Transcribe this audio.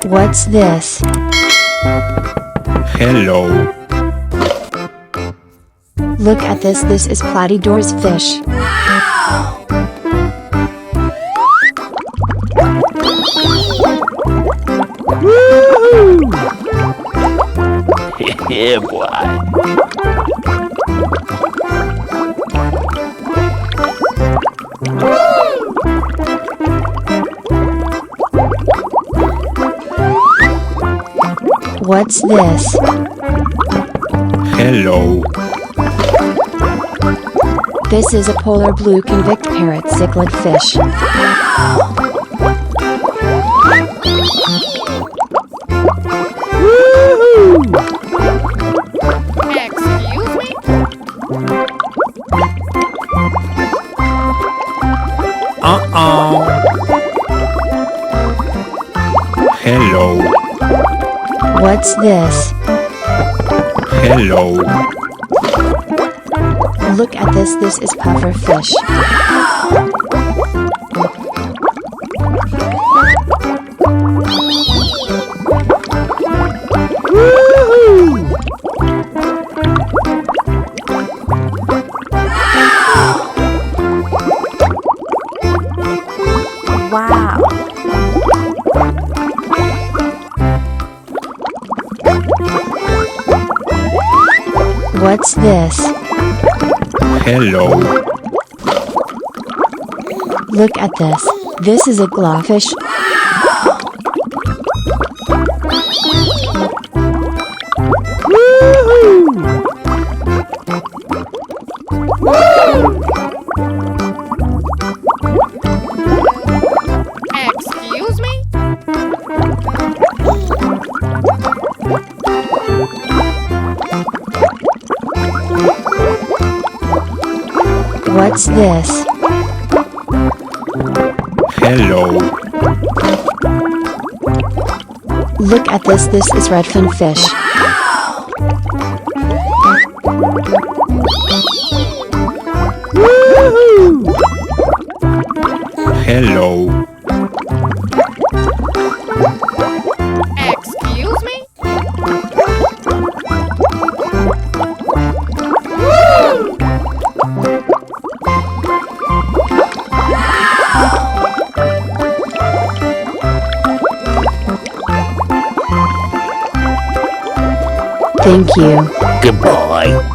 What's this? Hello. Look at this. This is platydore's fish. Yeah, boy. What's this? Hello. This is a polar blue convict parrot cichlid fish. Excuse me? Hello. What's this? Hello. Look at this. This is puffer fish. Wow. What's this? Hello. Look at this. This is a glowfish. Excuse me? What's this? Hello. Look at this. This is redfin fish. Hello. Excuse me? Thank you. Goodbye.